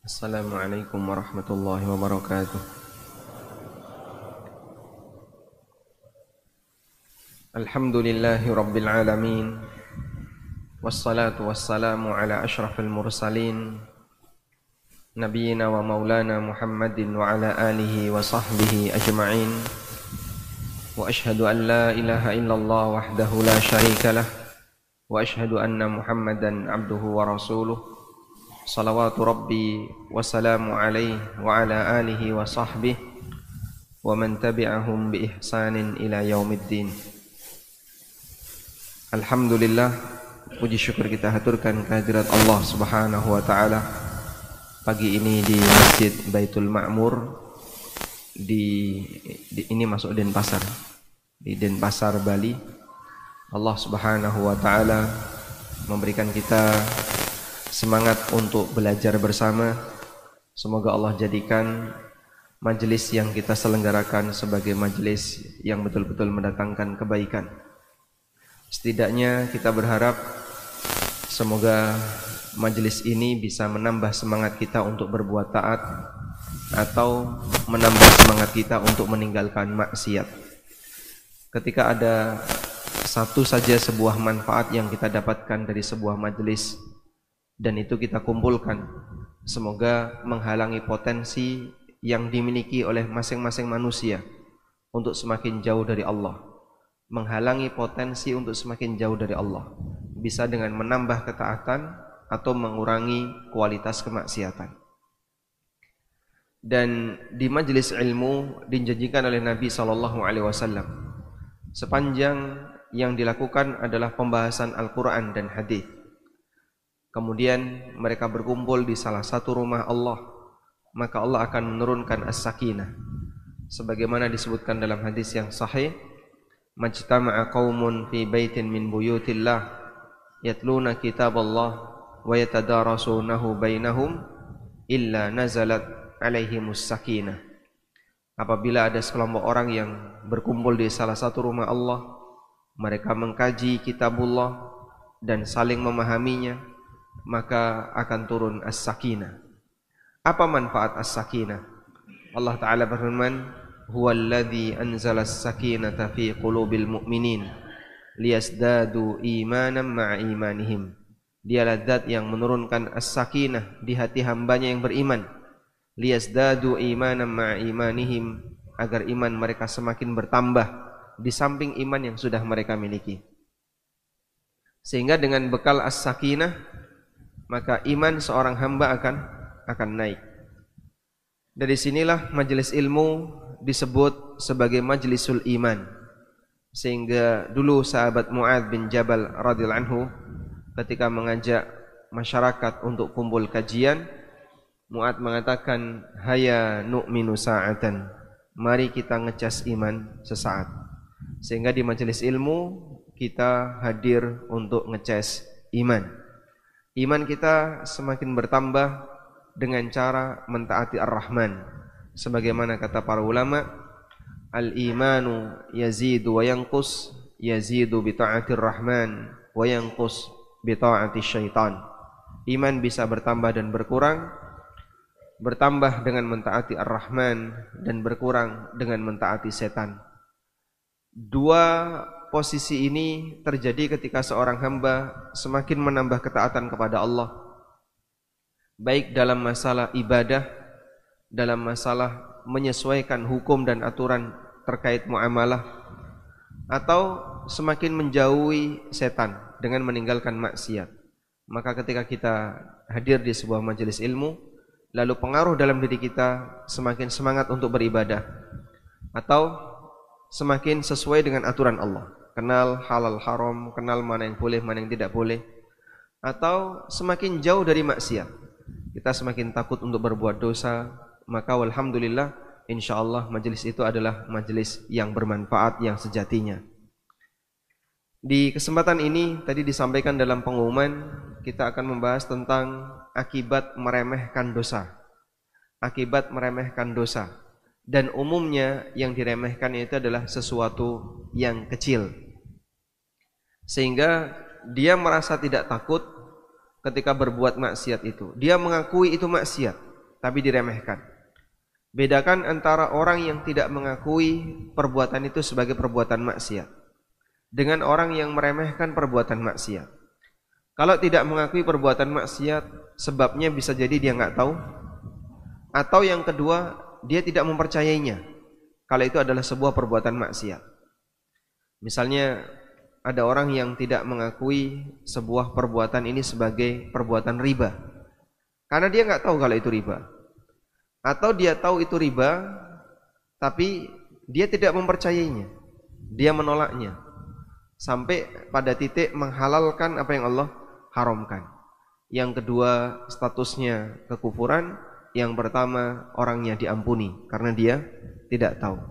Assalamualaikum warahmatullahi wabarakatuh. Alhamdulillahi rabbil alamin. Wassalatu wassalamu ala ashrafil mursalin Nabiyyina wa maulana Muhammadin wa ala alihi wa sahbihi ajma'in. Wa ashhadu an la ilaha illallah wahdahu la syarika lah. Wa ashhadu anna Muhammadan abduhu wa rasuluh. Salawatu Rabbi wa salamu alaihi wa ala alihi wa sahbihi wa man tabi'ahum bi ihsanin ila yaumiddin. Alhamdulillah, puji syukur kita haturkan kehadirat Allah Subhanahu wa taala pagi ini di Masjid Baitul Ma'mur ini masuk Denpasar. Di Denpasar, Bali. Allah Subhanahu wa taala memberikan kita semangat untuk belajar bersama. Semoga Allah jadikan majelis yang kita selenggarakan sebagai majelis yang betul-betul mendatangkan kebaikan. Setidaknya kita berharap semoga majelis ini bisa menambah semangat kita untuk berbuat taat atau menambah semangat kita untuk meninggalkan maksiat. Ketika ada satu saja sebuah manfaat yang kita dapatkan dari sebuah majelis dan itu kita kumpulkan, semoga menghalangi potensi yang dimiliki oleh masing-masing manusia untuk semakin jauh dari Allah. Menghalangi potensi untuk semakin jauh dari Allah bisa dengan menambah ketaatan atau mengurangi kualitas kemaksiatan. Dan di majelis ilmu dijanjikan oleh Nabi SAW sepanjang yang dilakukan adalah pembahasan Al-Quran dan hadis. Kemudian mereka berkumpul di salah satu rumah Allah, maka Allah akan menurunkan as-sakinah. Sebagaimana disebutkan dalam hadis yang sahih, majtama'a qaumun fi baitin min buyutillah yatluna kitaballah wa yatadarasunahu bainahum illa nazalat alaihimus sakinah. Apabila ada sekelompok orang yang berkumpul di salah satu rumah Allah, mereka mengkaji kitabullah dan saling memahaminya, maka akan turun as-sakinah. Apa manfaat as-sakinah? Allah Ta'ala berfirman, huwallazi anzala as-sakinata fi qulubil mu'minin liyazdadu imanan ma'a imanihim. Dialah zat yang menurunkan as-sakinah di hati hambanya yang beriman, liyazdadu imanan ma'a imanihim, agar iman mereka semakin bertambah di samping iman yang sudah mereka miliki. Sehingga dengan bekal as-sakinah maka iman seorang hamba akan naik. Dari sinilah majelis ilmu disebut sebagai majlisul iman. Sehingga dulu sahabat Mu'adz bin Jabal radhiyallahu anhu ketika mengajak masyarakat untuk kumpul kajian, Mu'adz mengatakan, "Haya nu'minu sa'atan." Mari kita ngecas iman sesaat. Sehingga di majelis ilmu kita hadir untuk ngecas iman. Iman kita semakin bertambah dengan cara mentaati Ar-Rahman. Sebagaimana kata para ulama, al-imanu yazidu wa yanqus, yazidu bi ta'atir rahman wa yanqus bi ta'ati syaitan. Iman bisa bertambah dan berkurang, bertambah dengan mentaati Ar-Rahman dan berkurang dengan mentaati setan. Dua posisi ini terjadi ketika seorang hamba semakin menambah ketaatan kepada Allah, baik dalam masalah ibadah, dalam masalah menyesuaikan hukum dan aturan terkait muamalah, atau semakin menjauhi setan dengan meninggalkan maksiat. Maka ketika kita hadir di sebuah majelis ilmu, lalu pengaruh dalam diri kita semakin semangat untuk beribadah, atau semakin sesuai dengan aturan Allah, kenal halal haram, kenal mana yang boleh, mana yang tidak boleh, atau semakin jauh dari maksiat, kita semakin takut untuk berbuat dosa, maka walhamdulillah insyaallah majelis itu adalah majelis yang bermanfaat yang sejatinya. Di kesempatan ini tadi disampaikan dalam pengumuman, kita akan membahas tentang akibat meremehkan dosa. Akibat meremehkan dosa. Dan umumnya yang diremehkan itu adalah sesuatu yang kecil, sehingga dia merasa tidak takut ketika berbuat maksiat itu. Dia mengakui itu maksiat, tapi diremehkan. Bedakan antara orang yang tidak mengakui perbuatan itu sebagai perbuatan maksiat dengan orang yang meremehkan perbuatan maksiat. Kalau tidak mengakui perbuatan maksiat, sebabnya bisa jadi dia nggak tahu, atau yang kedua, dia tidak mempercayainya kalau itu adalah sebuah perbuatan maksiat. Misalnya ada orang yang tidak mengakui sebuah perbuatan ini sebagai perbuatan riba, karena dia nggak tahu kalau itu riba, atau dia tahu itu riba, tapi dia tidak mempercayainya, dia menolaknya, sampai pada titik menghalalkan apa yang Allah haramkan. Yang kedua statusnya kekufuran, yang pertama orangnya diampuni karena dia tidak tahu.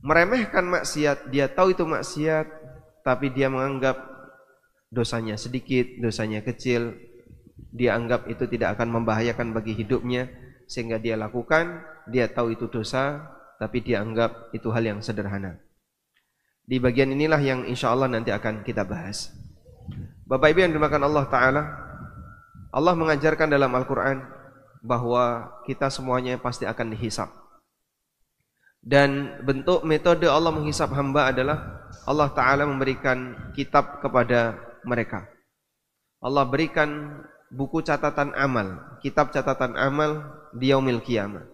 Meremehkan maksiat, dia tahu itu maksiat, tapi dia menganggap dosanya sedikit, dosanya kecil, dia anggap itu tidak akan membahayakan bagi hidupnya, sehingga dia lakukan. Dia tahu itu dosa, tapi dia anggap itu hal yang sederhana. Di bagian inilah yang insya Allah nanti akan kita bahas. Bapak Ibu yang dimuliakan Allah Ta'ala, Allah mengajarkan dalam Al-Quran bahwa kita semuanya pasti akan dihisab. Dan bentuk metode Allah menghisab hamba adalah Allah Ta'ala memberikan kitab kepada mereka. Allah berikan buku catatan amal, kitab catatan amal di yaumil qiyamah.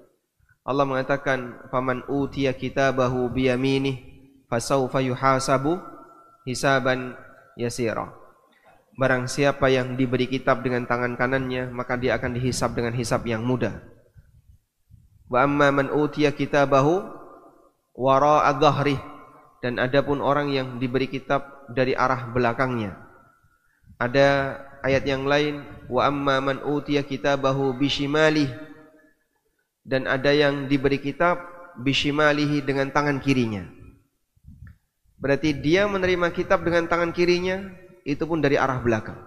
Allah mengatakan, "Faman utiya kitabahu biyaminih fasawfa yuhasabu hisaban yasira." Barang siapa yang diberi kitab dengan tangan kanannya, maka dia akan dihisab dengan hisab yang mudah. Wa amma man utiya kitabahu wara'a dhahrih, dan adapun orang yang diberi kitab dari arah belakangnya. Ada ayat yang lain, wa amma man utiya kitabahu bishimalih, dan ada yang diberi kitab bishimalihi dengan tangan kirinya. Berarti dia menerima kitab dengan tangan kirinya, itu pun dari arah belakang.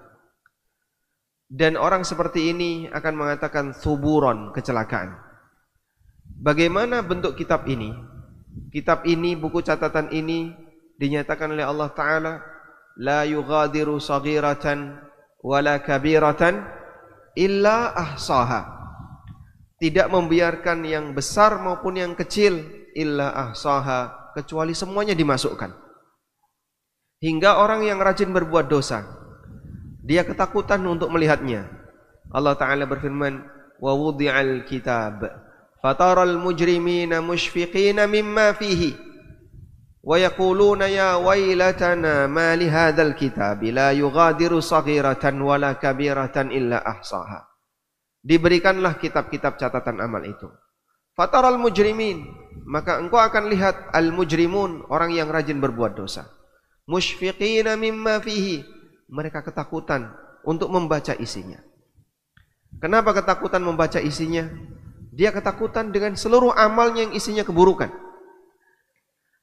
Dan orang seperti ini akan mengatakan thuburon, kecelakaan. Bagaimana bentuk kitab ini? Kitab ini, buku catatan ini dinyatakan oleh Allah Ta'ala, la yughadiru saghiratan wala kabiratan illa ahsaha. Tidak membiarkan yang besar maupun yang kecil, illa ahsaha, kecuali semuanya dimasukkan. Hingga orang yang rajin berbuat dosa, dia ketakutan untuk melihatnya. Allah Ta'ala berfirman, wa wudi'al kitab fataral mujrimina mushfiqina mimma fihi wa yaquluna ya wailatana ma li hadzal kitab la yughadiru saghiratan wala kabiratan illa ahsaha. Diberikanlah kitab-kitab catatan amal itu. Fataral mujrimin, maka engkau akan lihat al-mujrimun, orang yang rajin berbuat dosa. Mushfiqina mimma fihi, mereka ketakutan untuk membaca isinya. Kenapa ketakutan membaca isinya? Dia ketakutan dengan seluruh amalnya yang isinya keburukan.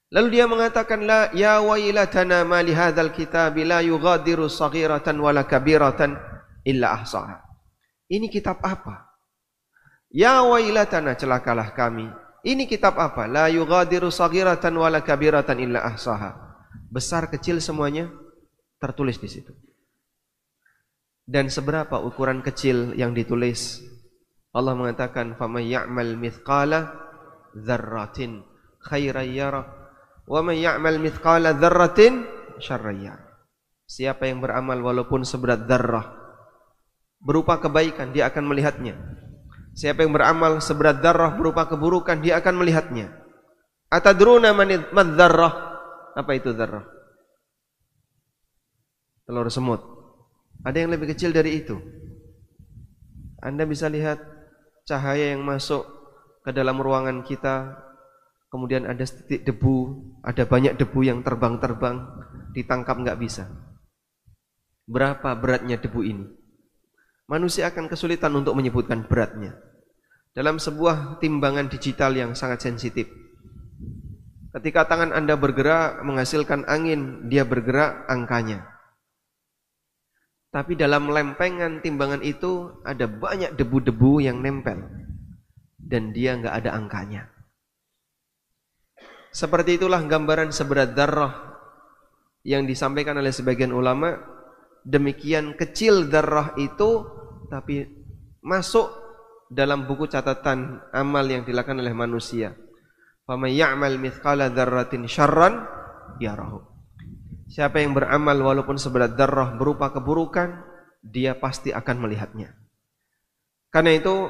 Lalu dia mengatakan, la ya wailatana ma li hadzal kitab la yughadiru saghiratan wala kabiratan illa ahsaha. Ini kitab apa? Ya wailatana, celakalah kami. Ini kitab apa? La yughadiru saghiratan wala kabiratan illa ahsaha. Besar kecil semuanya tertulis di situ. Dan seberapa ukuran kecil yang ditulis? Allah mengatakan, "Faman ya'mal mithqala dzarratin khairan yara, wa man ya'mal mithqala dzarratin syarran yara." Siapa yang beramal walaupun seberat dzarrah berupa kebaikan, dia akan melihatnya. Siapa yang beramal seberat dzarrah berupa keburukan, dia akan melihatnya. Atadruna man dzarrah? Apa itu dzarrah? Telur semut. Ada yang lebih kecil dari itu. Anda bisa lihat cahaya yang masuk ke dalam ruangan kita, kemudian ada titik debu, ada banyak debu yang terbang-terbang, ditangkap nggak bisa. Berapa beratnya debu ini? Manusia akan kesulitan untuk menyebutkan beratnya. Dalam sebuah timbangan digital yang sangat sensitif, ketika tangan Anda bergerak menghasilkan angin, dia bergerak angkanya. Tapi dalam lempengan timbangan itu ada banyak debu-debu yang nempel dan dia nggak ada angkanya. Seperti itulah gambaran seberat dzarrah yang disampaikan oleh sebagian ulama. Demikian kecil dzarrah itu, tapi masuk dalam buku catatan amal yang dilakukan oleh manusia. Faman ya'mal mithqala dzarratin syarran yarahu. Siapa yang beramal walaupun seberat dzarrah berupa keburukan, dia pasti akan melihatnya. Karena itu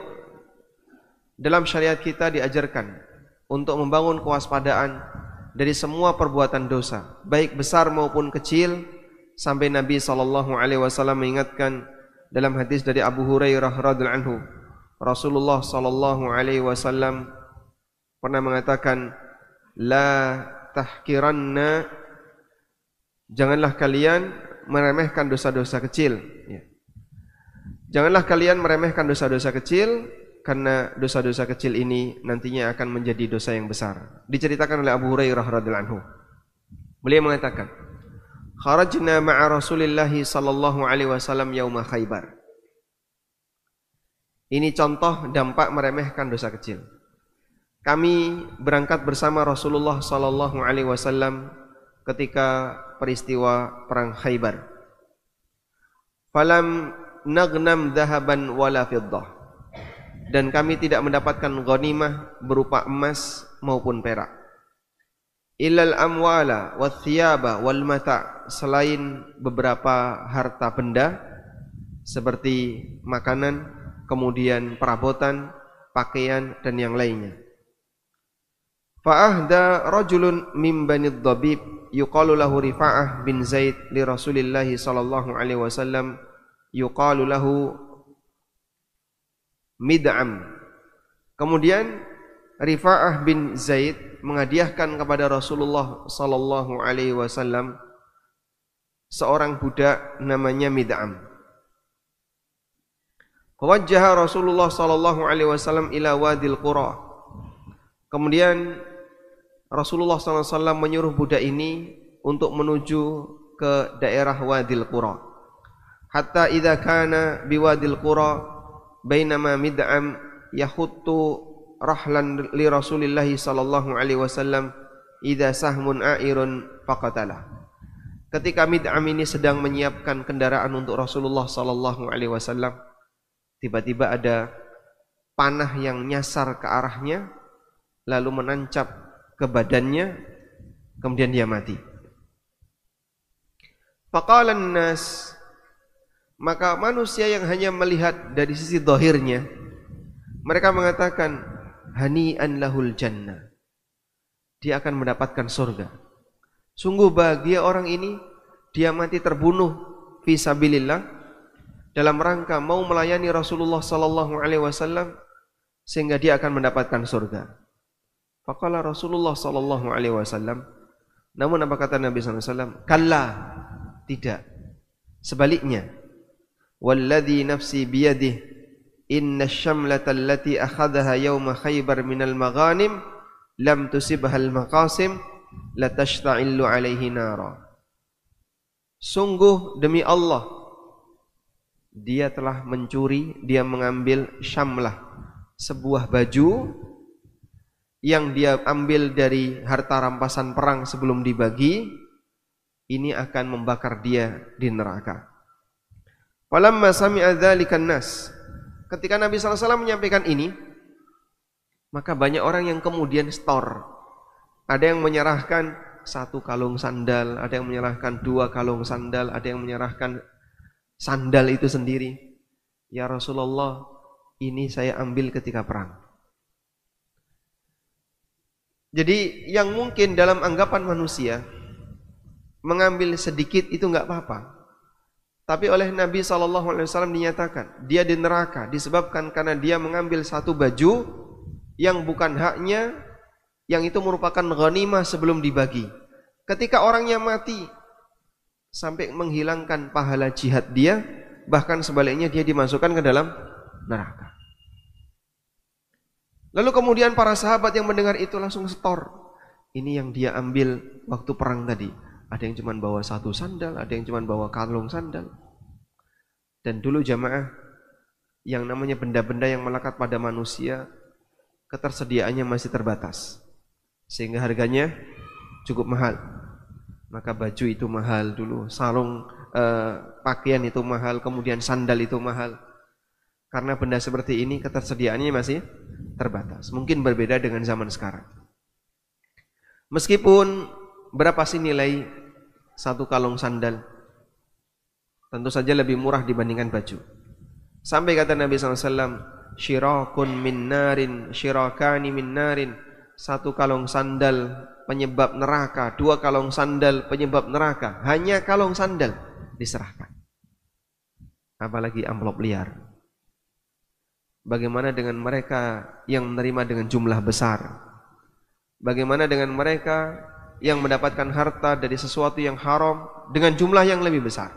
dalam syariat kita diajarkan untuk membangun kewaspadaan dari semua perbuatan dosa, baik besar maupun kecil, sampai Nabi SAW mengingatkan dalam hadis dari Abu Hurairah radhiyallahu anhu, Rasulullah SAW pernah mengatakan, la tahkiranna, janganlah kalian meremehkan dosa-dosa kecil. Janganlah kalian meremehkan dosa-dosa kecil, karena dosa-dosa kecil ini nantinya akan menjadi dosa yang besar. Diceritakan oleh Abu Hurairah radhiyallahu anhu. Beliau mengatakan, kharajna ma'a Rasulillah sallallahu alaihi wasallam yauma Khaibar. Ini contoh dampak meremehkan dosa kecil. Kami berangkat bersama Rasulullah sallallahu alaihi wasallam ketika peristiwa perang Khaibar. Falam nagnam dhahaban wala fiddah. Dan kami tidak mendapatkan ghanimah berupa emas maupun perak. Illal amwala wath thiyaba wal mata', selain beberapa harta benda seperti makanan, kemudian perabotan, pakaian dan yang lainnya. Fa ahda rajulun min bani Dhabib yuqalu lahu Rifa'ah bin Zaid li Rasulillah sallallahu alaihi wasallam yuqalu lahu Mid'am. Kemudian Rifa'ah bin Zaid menghadiahkan kepada Rasulullah sallallahu alaihi wasallam seorang budak namanya Mid'am. Wajjaha Rasulullah sallallahu alaihi wasallam ila Wadil Qura. Kemudian Rasulullah sallallahu alaihi wasallam menyuruh budak ini untuk menuju ke daerah Wadil Qura. Hatta idza kana biwadil Qura bainama Mid'am yahuttu rahlan li Rasulillah sallallahu alaihi wasallam idza sahmun a'irun faqatalah. Ketika Mid'am ini sedang menyiapkan kendaraan untuk Rasulullah sallallahu alaihi wasallam, tiba-tiba ada panah yang nyasar ke arahnya lalu menancap ke badannya, kemudian dia mati. Faqala an-nas, maka manusia yang hanya melihat dari sisi zahirnya, mereka mengatakan hani'an lahul jannah, dia akan mendapatkan surga. Sungguh bahagia orang ini, dia mati terbunuh fi sabilillah dalam rangka mau melayani Rasulullah sallallahu alaihi wasallam sehingga dia akan mendapatkan surga. Faqala Rasulullah sallallahu alaihi wasallam, namun apa kata Nabi sallallahu alaihi wasallam? Kalla, tidak. Sebaliknya, walladzi nafsi biyadihi inna asy-syamlata allati akhadhaha yauma Khaibar minal maghanim lam tusibha al-maqasim la tashta'illu alaihi nara. Sungguh demi Allah, dia telah mencuri, dia mengambil syamlah, sebuah baju yang dia ambil dari harta rampasan perang sebelum dibagi, ini akan membakar dia di neraka. Falamma sami'a dzalikan nas, ketika Nabi sallallahu alaihi wasallam menyampaikan ini, maka banyak orang yang kemudian store. Ada yang menyerahkan 1 kalung sandal, ada yang menyerahkan 2 kalung sandal, ada yang menyerahkan sandal itu sendiri. Ya Rasulullah, ini saya ambil ketika perang. Jadi yang mungkin dalam anggapan manusia mengambil sedikit itu enggak apa-apa. Tapi oleh Nabi SAW dinyatakan dia di neraka disebabkan karena dia mengambil satu baju yang bukan haknya, yang itu merupakan ghanimah sebelum dibagi. Ketika orangnya mati sampai menghilangkan pahala jihad dia, bahkan sebaliknya dia dimasukkan ke dalam neraka. Lalu kemudian para sahabat yang mendengar itu langsung setor. Ini yang dia ambil waktu perang tadi. Ada yang cuma bawa 1 sandal, ada yang cuma bawa kalung sandal. Dan dulu jamaah, yang namanya benda-benda yang melekat pada manusia, ketersediaannya masih terbatas, sehingga harganya cukup mahal. Maka baju itu mahal dulu, sarung pakaian itu mahal, kemudian sandal itu mahal. Karena benda seperti ini ketersediaannya masih terbatas. Mungkin berbeda dengan zaman sekarang. Meskipun berapa sih nilai satu kalung sandal? Tentu saja lebih murah dibandingkan baju. Sampai kata Nabi SAW, syirakun min narin, syirakani min narin. Satu kalung sandal penyebab neraka, dua kalung sandal penyebab neraka. Hanya kalung sandal diserahkan. Apalagi amplop liar. Bagaimana dengan mereka yang menerima dengan jumlah besar? Bagaimana dengan mereka yang mendapatkan harta dari sesuatu yang haram dengan jumlah yang lebih besar?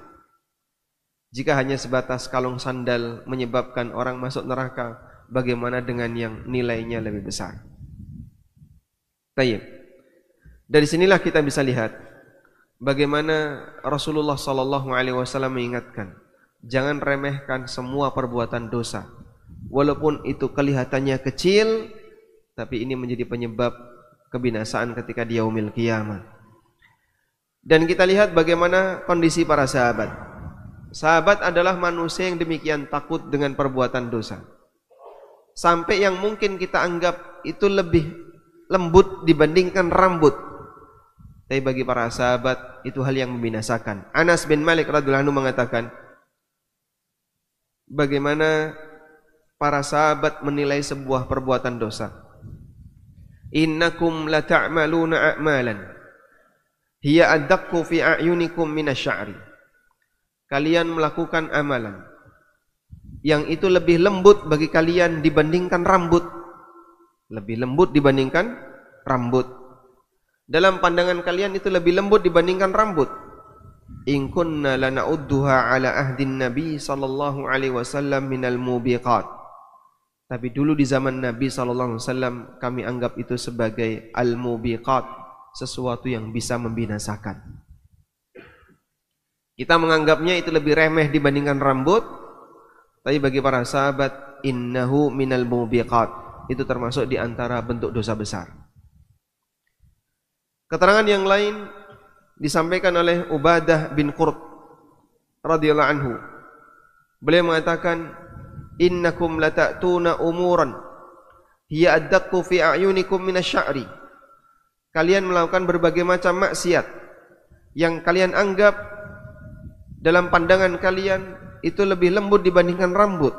Jika hanya sebatas kalung sandal menyebabkan orang masuk neraka, bagaimana dengan yang nilainya lebih besar? Baik. Dari sinilah kita bisa lihat bagaimana Rasulullah SAW mengingatkan, jangan remehkan semua perbuatan dosa. Walaupun itu kelihatannya kecil, tapi ini menjadi penyebab kebinasaan ketika di yaumil qiyamah. Dan kita lihat bagaimana kondisi para sahabat. Sahabat adalah manusia yang demikian takut dengan perbuatan dosa, sampai yang mungkin kita anggap itu lebih lembut dibandingkan rambut, tapi bagi para sahabat itu hal yang membinasakan. Anas bin Malik radhiyallahu anhu mengatakan, bagaimana para sahabat menilai sebuah perbuatan dosa. Innakum lata'maluna a'malan hiya addaqqu fi a'yunikum minasy'ari. Kalian melakukan amalan yang itu lebih lembut bagi kalian dibandingkan rambut. Lebih lembut dibandingkan rambut. Dalam pandangan kalian itu lebih lembut dibandingkan rambut. In kunna lana'udduha ala ahdin Nabi sallallahu alaihi wasallam minal mubiqat. Tapi dulu di zaman Nabi SAW kami anggap itu sebagai al-mubiqat, sesuatu yang bisa membinasakan. Kita menganggapnya itu lebih remeh dibandingkan rambut, tapi bagi para sahabat, innahu minal mubiqat, itu termasuk di antara bentuk dosa besar. Keterangan yang lain disampaikan oleh Ubadah bin Qurt radhiyallahu anhu. Beliau mengatakan, innakum lata'tuna umuran hiya addaqqu fi a'yunikum minasy'ari. Kalian melakukan berbagai macam maksiat yang kalian anggap dalam pandangan kalian itu lebih lembut dibandingkan rambut.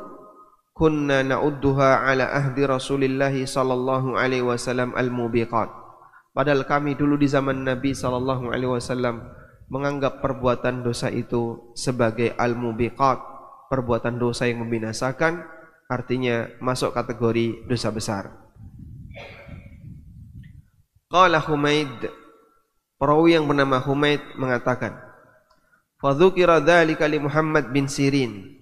Kunna na'udduha ala ahdi Rasulillah sallallahu alaihi wasallam al-mubiqat. Padahal kami dulu di zaman Nabi sallallahu alaihi wasallam menganggap perbuatan dosa itu sebagai al-mubiqat, perbuatan dosa yang membinasakan, artinya masuk kategori dosa besar. Qala Humaid, perawi yang bernama Humaid mengatakan, fadzukira dzalika li Muhammad bin Sirin.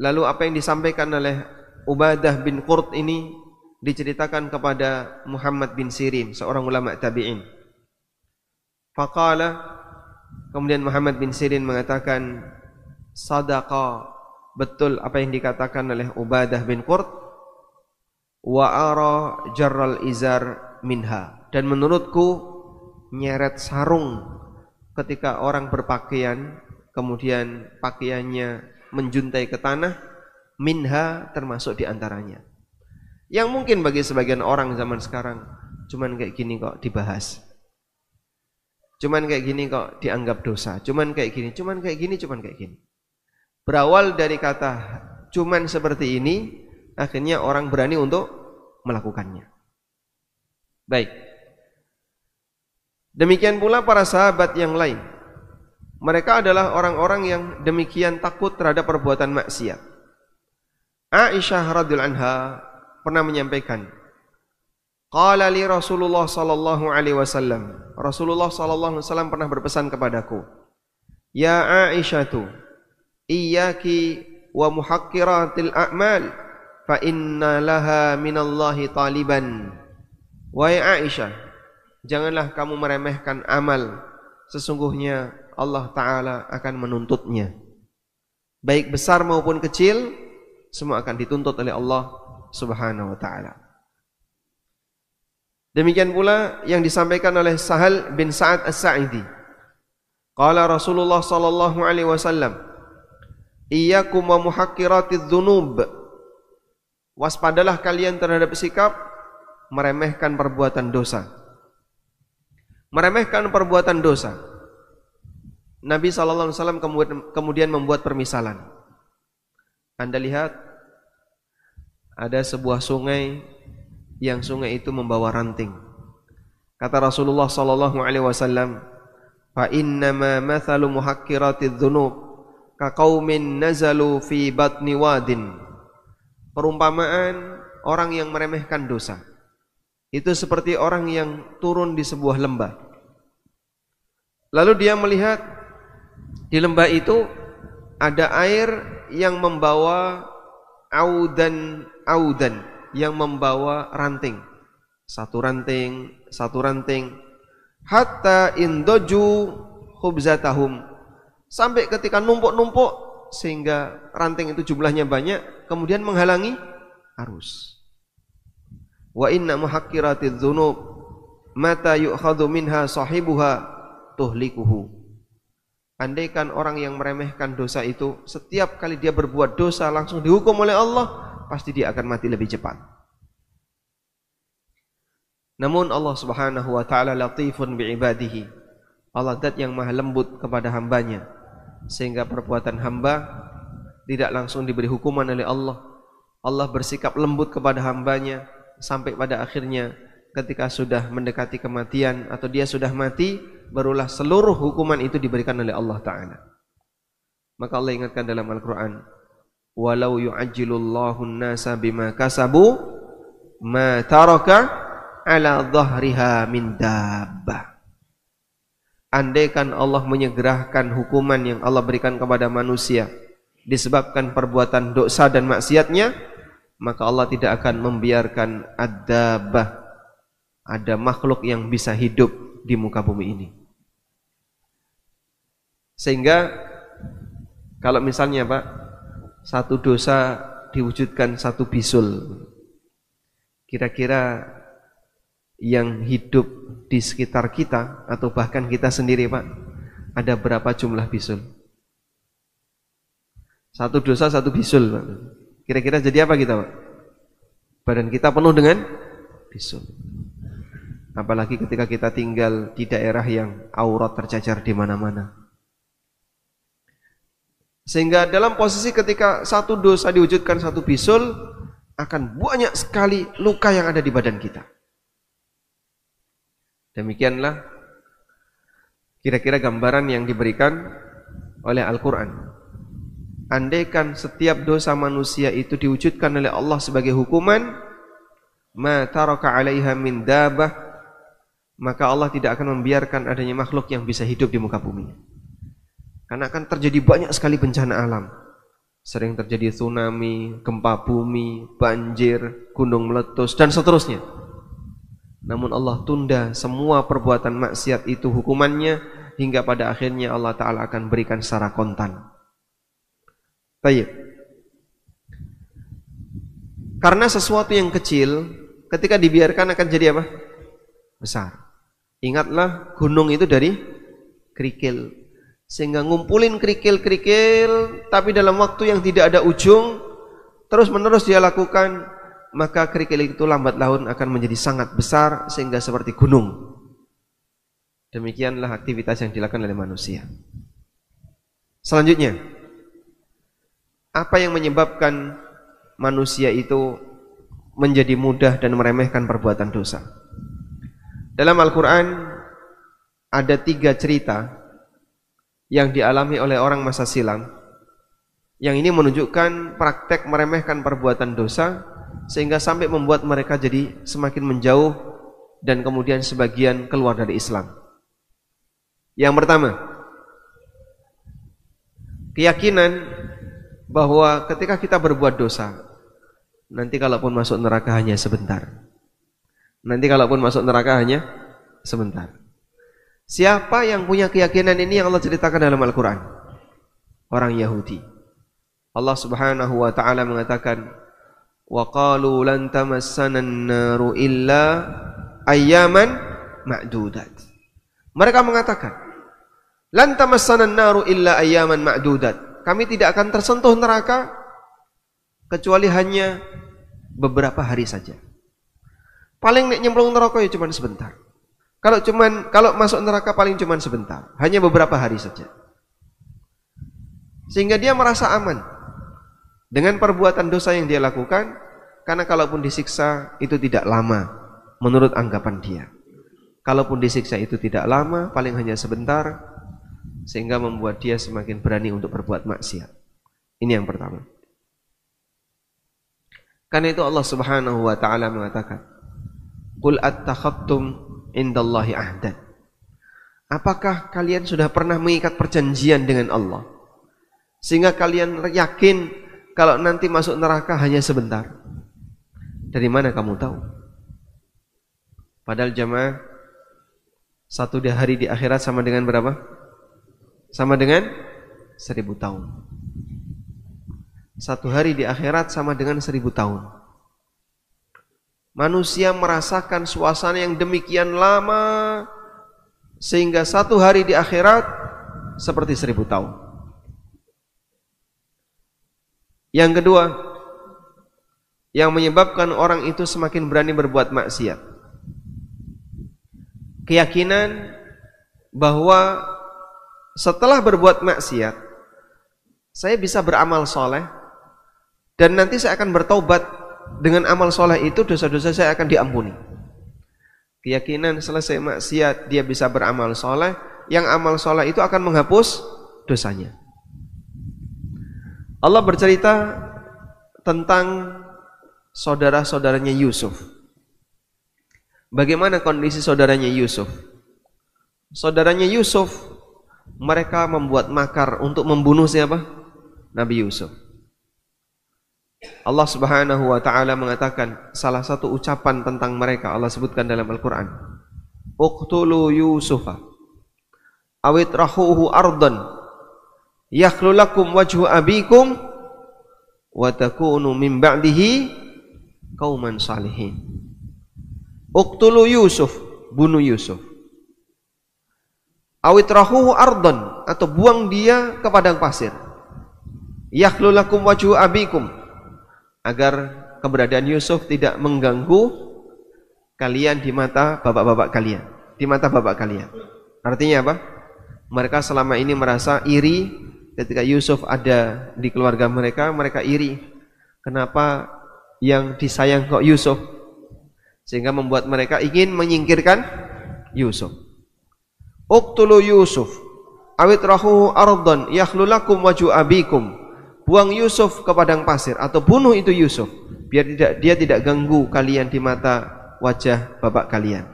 Lalu apa yang disampaikan oleh Ubadah bin Qurt ini diceritakan kepada Muhammad bin Sirin, seorang ulama tabi'in. Faqala, kemudian Muhammad bin Sirin mengatakan, sadaqa, betul apa yang dikatakan oleh Ubadah bin Qurt, wa ara jarral izar minha, dan menurutku nyeret sarung ketika orang berpakaian kemudian pakaiannya menjuntai ke tanah, minha termasuk diantaranya. Yang mungkin bagi sebagian orang zaman sekarang, cuman kayak gini kok dibahas, cuman kayak gini kok dianggap dosa, cuman kayak gini, cuman kayak gini, cuman kayak gini. Berawal dari kata cuman seperti ini, akhirnya orang berani untuk melakukannya. Baik. Demikian pula para sahabat yang lain. Mereka adalah orang-orang yang demikian takut terhadap perbuatan maksiat. Aisyah radhiyallahu anha pernah menyampaikan, qala li Rasulullah sallallahu alaihi wasallam. Rasulullah sallallahu alaihi wasallam pernah berpesan kepadaku, ya Aisyatu, iyyaki wa muhaqqiratil a'mal fa inna laha minallahi taliban. Wahai Aisyah, janganlah kamu meremehkan amal, sesungguhnya Allah Ta'ala akan menuntutnya. Baik besar maupun kecil, semua akan dituntut oleh Allah Subhanahu wa Ta'ala. Demikian pula yang disampaikan oleh Sahal bin Sa'ad As-Sa'idi. Qala Rasulullah sallallahu alaihi wasallam, Iyyakum wa muhaqqiratiz dzunub. Waspadalah kalian terhadap sikap meremehkan perbuatan dosa. Meremehkan perbuatan dosa. Nabi SAW kemudian membuat permisalan. Anda lihat, ada sebuah sungai yang sungai itu membawa ranting. Kata Rasulullah SAW, fa innama mathalu muhaqqiratiz dzunub kaqaumin nazalu fi batni wadin. Perumpamaan orang yang meremehkan dosa itu seperti orang yang turun di sebuah lembah. Lalu dia melihat di lembah itu ada air yang membawa audan, yang membawa ranting. Satu ranting hatta indoju khubzatahum, sampai ketika numpuk sehingga ranting itu jumlahnya banyak, kemudian menghalangi arus. Wa inna muhaqqiratiz dzunub mata yu'khadhu minha sahibuha tuhlikuhu. Andaikan orang yang meremehkan dosa itu setiap kali dia berbuat dosa langsung dihukum oleh Allah, pasti dia akan mati lebih cepat. Namun Allah Subhanahu wa taala latifun bi'ibadihi. Allah zat yang maha lembut kepada hambanya, sehingga perbuatan hamba tidak langsung diberi hukuman oleh Allah. Allah bersikap lembut kepada hambanya sampai pada akhirnya ketika sudah mendekati kematian atau dia sudah mati, barulah seluruh hukuman itu diberikan oleh Allah Ta'ala. Maka Allah ingatkan dalam Al-Quran, walau yu'ajjilullahu an-nasa bima kasabu ma taraka ala dhahriha min dabbah. Andaikan Allah menyegerakan hukuman yang Allah berikan kepada manusia disebabkan perbuatan dosa dan maksiatnya, maka Allah tidak akan membiarkan ada makhluk yang bisa hidup di muka bumi ini. Sehingga kalau misalnya Pak, satu dosa diwujudkan satu bisul, kira-kira yang hidup di sekitar kita atau bahkan kita sendiri Pak, ada berapa jumlah bisul? Satu dosa satu bisul Pak. Kira-kira jadi apa kita Pak? Badan kita penuh dengan bisul. Apalagi ketika kita tinggal di daerah yang aurat tercacar di mana-mana. Sehingga dalam posisi ketika satu dosa diwujudkan satu bisul, akan banyak sekali luka yang ada di badan kita. Demikianlah kira-kira gambaran yang diberikan oleh Al-Quran. Andaikan setiap dosa manusia itu diwujudkan oleh Allah sebagai hukuman, ma taraka 'alaiha min dabbah, maka Allah tidak akan membiarkan adanya makhluk yang bisa hidup di muka bumi. Karena akan terjadi banyak sekali bencana alam. Sering terjadi tsunami, gempa bumi, banjir, gunung meletus, dan seterusnya. Namun Allah tunda semua perbuatan maksiat itu hukumannya, hingga pada akhirnya Allah Ta'ala akan berikan secara kontan. Baik. Karena sesuatu yang kecil ketika dibiarkan akan jadi apa? Besar. Ingatlah gunung itu dari kerikil. Sehingga ngumpulin kerikil-kerikil tapi dalam waktu yang tidak ada ujung, terus menerus dia lakukan, maka kerikil itu lambat laun akan menjadi sangat besar sehingga seperti gunung. Demikianlah aktivitas yang dilakukan oleh manusia. Selanjutnya, apa yang menyebabkan manusia itu menjadi mudah dan meremehkan perbuatan dosa? Dalam Al-Quran ada 3 cerita yang dialami oleh orang masa silam, yang ini menunjukkan praktek meremehkan perbuatan dosa sehingga sampai membuat mereka jadi semakin menjauh dan kemudian sebagian keluar dari Islam. Yang pertama, keyakinan bahwa ketika kita berbuat dosa, nanti kalaupun masuk neraka hanya sebentar. Siapa yang punya keyakinan ini yang Allah ceritakan dalam Al-Quran? Orang Yahudi. Allah Subhanahu wa ta'ala mengatakan, wa qalu lan tamassana an-naru illa ayyaman ma'dudat. Mereka mengatakan, lan tamassana an-naru illa ayyaman ma'dudat. kami tidak akan tersentuh neraka kecuali hanya beberapa hari saja. Paling nek nyemplung neraka ya cuma sebentar. Kalau masuk neraka paling cuma sebentar, hanya beberapa hari saja. Sehingga dia merasa aman dengan perbuatan dosa yang dia lakukan, karena kalaupun disiksa itu tidak lama menurut anggapan dia. Kalaupun disiksa itu tidak lama, paling hanya sebentar, sehingga membuat dia semakin berani untuk berbuat maksiat. Ini yang pertama. Karena itu Allah Subhanahu wa taala mengatakan, "Qul attakhadtum indallahi ahdan." Apakah kalian sudah pernah mengikat perjanjian dengan Allah sehingga kalian yakin kalau nanti masuk neraka hanya sebentar? Dari mana kamu tahu? Padahal jamaah, satu hari di akhirat sama dengan berapa? Sama dengan 1000 tahun. Satu hari di akhirat sama dengan 1000 tahun. Manusia merasakan suasana yang demikian lama, sehingga satu hari di akhirat seperti 1000 tahun. Yang kedua, yang menyebabkan orang itu semakin berani berbuat maksiat, keyakinan bahwa setelah berbuat maksiat saya bisa beramal soleh, dan nanti saya akan bertaubat dengan amal soleh itu, dosa-dosa saya akan diampuni. Keyakinan selesai maksiat dia bisa beramal soleh, yang amal soleh itu akan menghapus dosanya. Allah bercerita tentang saudara-saudaranya Yusuf. Bagaimana kondisi saudaranya Yusuf? Saudaranya Yusuf, mereka membuat makar untuk membunuh siapa? Nabi Yusuf. Allah Subhanahu wa taala mengatakan salah satu ucapan tentang mereka, Allah sebutkan dalam Al-Qur'an, "Uqtulu Yusufa aw itrahuhu ardan yakhlu lakum wajhu abikum wa takunu min ba'dihi qauman salihin." Uqtulu Yusuf, bunuh Yusuf. Aw itrahuhu ardan, atau buang dia ke padang pasir. Yakhlu lakum wajhu abikum, agar keberadaan Yusuf tidak mengganggu kalian di mata bapak-bapak kalian, di mata bapak kalian. Artinya apa? Mereka selama ini merasa iri ketika Yusuf ada di keluarga mereka, mereka iri. Kenapa yang disayang kok Yusuf? Sehingga membuat mereka ingin menyingkirkan Yusuf. Uqtulu Yusuf awitrahu ardan yakhlu lakum wajhu abikum. Buang Yusuf ke padang pasir, atau bunuh itu Yusuf biar dia tidak ganggu kalian di mata wajah bapak kalian.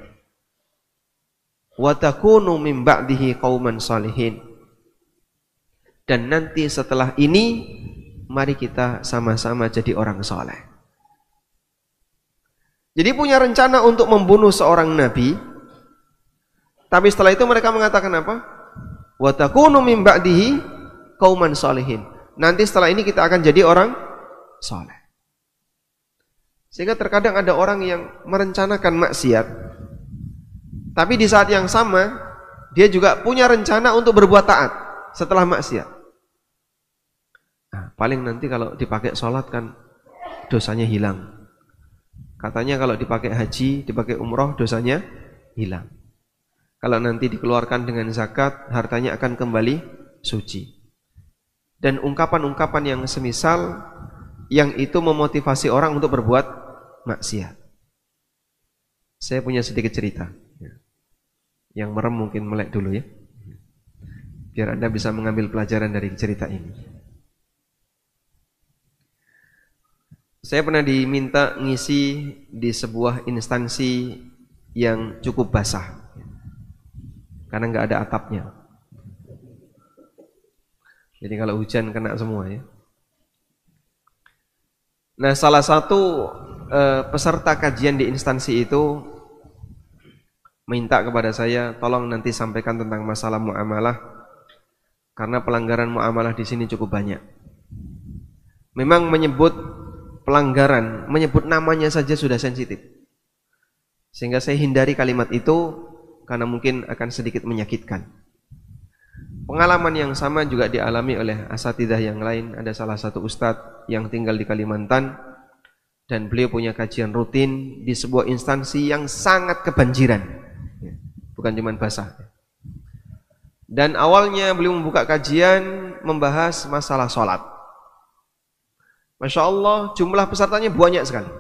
Wa takunu min ba'dihi qauman salihin. Dan nanti setelah ini mari kita sama-sama jadi orang saleh. Jadi punya rencana untuk membunuh seorang nabi, tapi setelah itu mereka mengatakan apa? Wa takunu min ba'dihi qauman salihin. Nanti setelah ini kita akan jadi orang saleh. Sehingga terkadang ada orang yang merencanakan maksiat, tapi di saat yang sama dia juga punya rencana untuk berbuat taat setelah maksiat. Nah, paling nanti kalau dipakai sholat kan dosanya hilang. Katanya kalau dipakai haji, dipakai umroh, dosanya hilang. Kalau nanti dikeluarkan dengan zakat, hartanya akan kembali suci. Dan ungkapan-ungkapan yang semisal yang itu memotivasi orang untuk berbuat maksiat. Saya punya sedikit cerita. Yang merem mungkin melek dulu ya, biar Anda bisa mengambil pelajaran dari cerita ini. Saya pernah diminta ngisi di sebuah instansi yang cukup basah, karena nggak ada atapnya. Jadi kalau hujan kena semua ya. Nah, salah satu peserta kajian di instansi itu minta kepada saya, tolong nanti sampaikan tentang masalah muamalah, karena pelanggaran muamalah di sini cukup banyak. Memang menyebut pelanggaran, menyebut namanya saja sudah sensitif. Sehingga saya hindari kalimat itu karena mungkin akan sedikit menyakitkan. Pengalaman yang sama juga dialami oleh asatidzah yang lain. Ada salah satu ustadz yang tinggal di Kalimantan dan beliau punya kajian rutin di sebuah instansi yang sangat kebanjiran, bukan cuma basah. Dan awalnya beliau membuka kajian membahas masalah sholat. Masya Allah, jumlah pesertanya banyak sekali.